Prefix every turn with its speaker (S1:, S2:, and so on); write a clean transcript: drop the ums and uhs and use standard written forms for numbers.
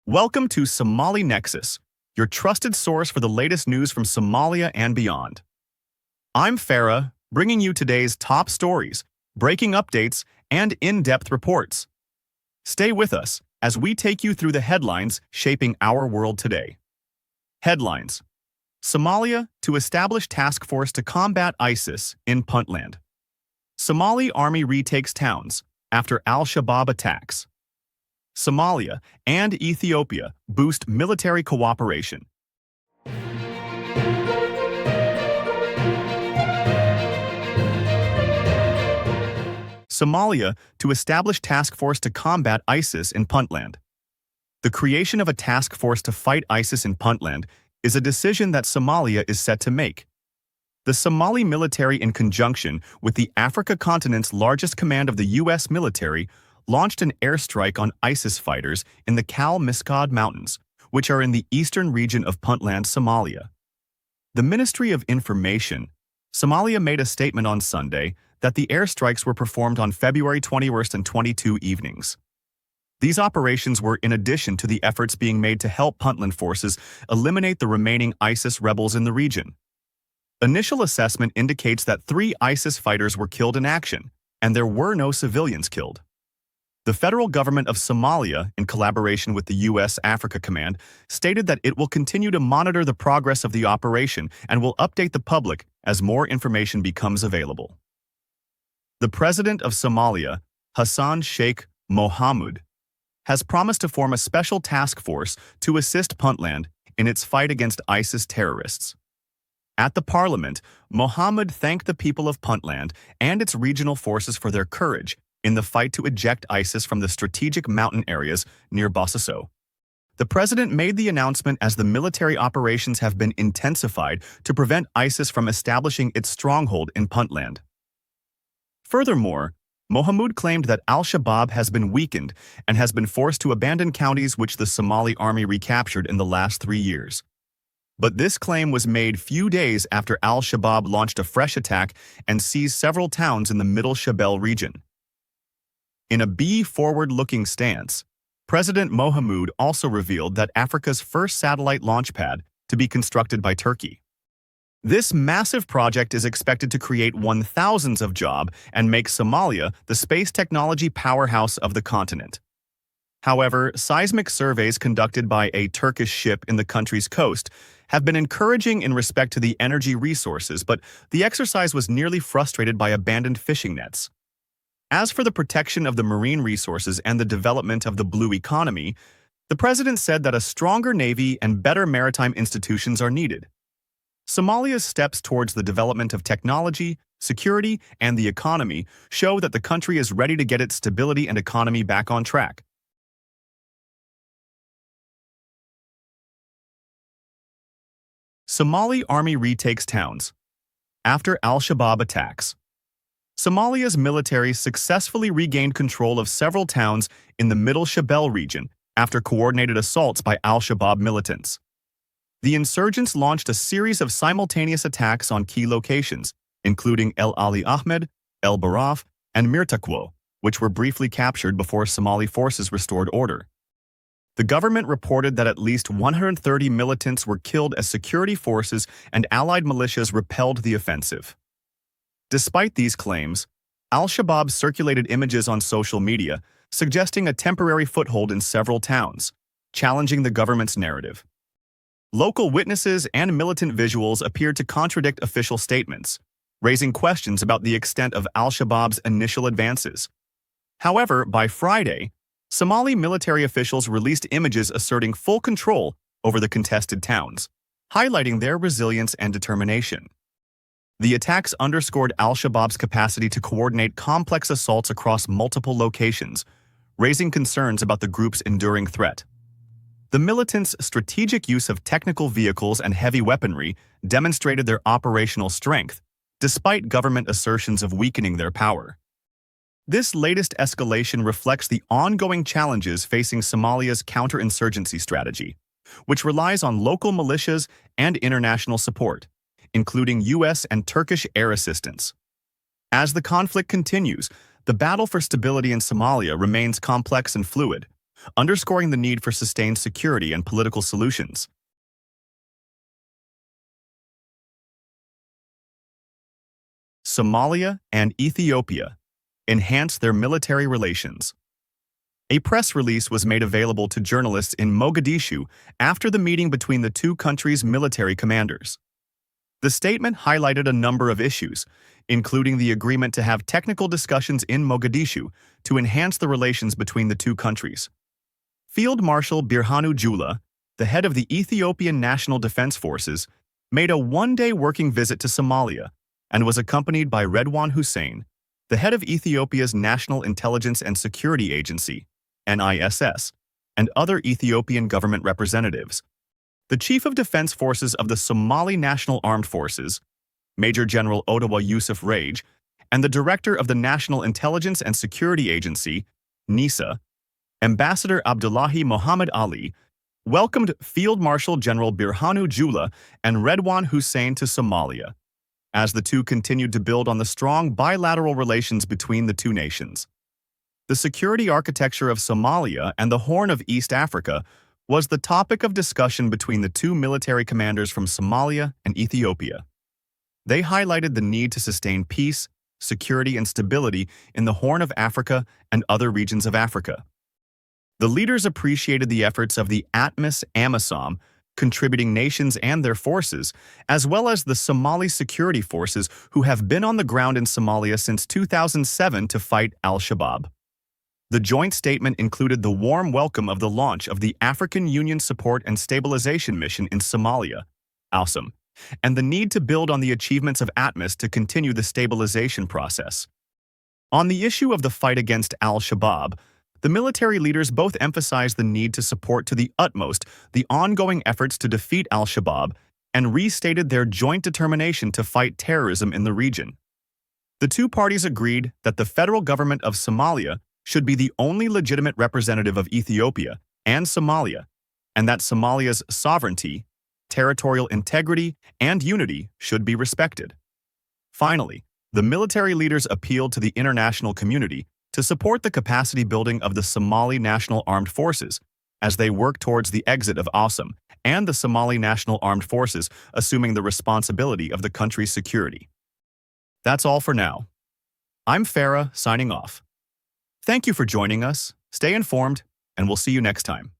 S1: Welcome to Somali Nexus, your trusted source for the latest news from Somalia and beyond. I'm Farah, bringing you today's top stories, breaking updates, and in-depth reports. Stay with us as we take you through the headlines shaping our world today. Headlines: Somalia to establish task force to combat ISIS in Puntland. Somali army retakes towns after Al-Shabab attacks. Somalia and Ethiopia boost military cooperation. Somalia to establish task force to combat ISIS in Puntland. The creation of a task force to fight ISIS in Puntland is a decision that Somalia is set to make. The Somali military, in conjunction with the Africa continent's largest command of the U.S. military, launched an airstrike on ISIS fighters in the Kal Miskad Mountains, which are in the eastern region of Puntland, Somalia. The Ministry of Information, Somalia, made a statement on Sunday that the airstrikes were performed on February 21st and 22 evenings. These operations were in addition to the efforts being made to help Puntland forces eliminate the remaining ISIS rebels in the region. Initial assessment indicates that 3 ISIS fighters were killed in action, and there were no civilians killed. The federal government of Somalia, in collaboration with the U.S. Africa Command, stated that it will continue to monitor the progress of the operation and will update the public as more information becomes available. The president of Somalia, Hassan Sheikh Mohamud, has promised to form a special task force to assist Puntland in its fight against ISIS terrorists. At the parliament, Mohammed thanked the people of Puntland and its regional forces for their courage in the fight to eject ISIS from the strategic mountain areas near Bosaso. The president made the announcement as the military operations have been intensified to prevent ISIS from establishing its stronghold in Puntland. Furthermore, Mohamud claimed that Al-Shabab has been weakened and has been forced to abandon counties which the Somali army recaptured in the last 3 years. But this claim was made few days after Al-Shabab launched a fresh attack and seized several towns in the Middle Shabelle region. In a forward-looking stance, President Mohamud also revealed that Africa's first satellite launch pad to be constructed by Turkey. This massive project is expected to create thousands of jobs and make Somalia the space technology powerhouse of the continent. However, seismic surveys conducted by a Turkish ship in the country's coast have been encouraging in respect to the energy resources, but the exercise was nearly frustrated by abandoned fishing nets. As for the protection of the marine resources and the development of the blue economy, the president said that a stronger navy and better maritime institutions are needed. Somalia's steps towards the development of technology, security, and the economy show that the country is ready to get its stability and economy back on track. Somali army retakes towns after Al-Shabab attacks. Somalia's military successfully regained control of several towns in the Middle Shabelle region after coordinated assaults by Al-Shabab militants. The insurgents launched a series of simultaneous attacks on key locations, including El Ali Ahmed, El Baraf, and Mirtakwo, which were briefly captured before Somali forces restored order. The government reported that at least 130 militants were killed as security forces and allied militias repelled the offensive. Despite these claims, Al-Shabab circulated images on social media suggesting a temporary foothold in several towns, challenging the government's narrative. Local witnesses and militant visuals appeared to contradict official statements, raising questions about the extent of Al-Shabab's initial advances. However, by Friday, Somali military officials released images asserting full control over the contested towns, highlighting their resilience and determination. The attacks underscored Al-Shabab's capacity to coordinate complex assaults across multiple locations, raising concerns about the group's enduring threat. The militants' strategic use of technical vehicles and heavy weaponry demonstrated their operational strength, despite government assertions of weakening their power. This latest escalation reflects the ongoing challenges facing Somalia's counterinsurgency strategy, which relies on local militias and international support, including U.S. and Turkish air assistance. As the conflict continues, the battle for stability in Somalia remains complex and fluid, underscoring the need for sustained security and political solutions. Somalia and Ethiopia enhance their military relations. A press release was made available to journalists in Mogadishu after the meeting between the two countries' military commanders. The statement highlighted a number of issues, including the agreement to have technical discussions in Mogadishu to enhance the relations between the two countries. Field Marshal Birhanu Jula, the head of the Ethiopian National Defense Forces, made a one-day working visit to Somalia and was accompanied by Redwan Hussein, the head of Ethiopia's National Intelligence and Security Agency, NISS, and other Ethiopian government representatives. The Chief of Defense Forces of the Somali National Armed Forces, Major General Ottawa Yusuf Rage, and the Director of the National Intelligence and Security Agency, NISA, Ambassador Abdullahi Mohammed Ali, welcomed Field Marshal General Birhanu Jula and Redwan Hussein to Somalia, as the two continued to build on the strong bilateral relations between the two nations. The security architecture of Somalia and the Horn of East Africa was the topic of discussion between the two military commanders from Somalia and Ethiopia. They highlighted the need to sustain peace, security, and stability in the Horn of Africa and other regions of Africa. The leaders appreciated the efforts of the ATMIS-AMISOM, contributing nations and their forces, as well as the Somali security forces who have been on the ground in Somalia since 2007 to fight Al-Shabab. The joint statement included the warm welcome of the launch of the African Union Support and Stabilization Mission in Somalia, ALSOM, and the need to build on the achievements of ATMIS to continue the stabilization process. On the issue of the fight against Al-Shabab, the military leaders both emphasized the need to support to the utmost the ongoing efforts to defeat Al-Shabab and restated their joint determination to fight terrorism in the region. The two parties agreed that the federal government of Somalia should be the only legitimate representative of Ethiopia and Somalia, and that Somalia's sovereignty, territorial integrity, and unity should be respected. Finally, the military leaders appealed to the international community to support the capacity building of the Somali National Armed Forces as they work towards the exit of ASOM and the Somali National Armed Forces assuming the responsibility of the country's security. That's all for now. I'm Farah, signing off. Thank you for joining us, stay informed, and we'll see you next time.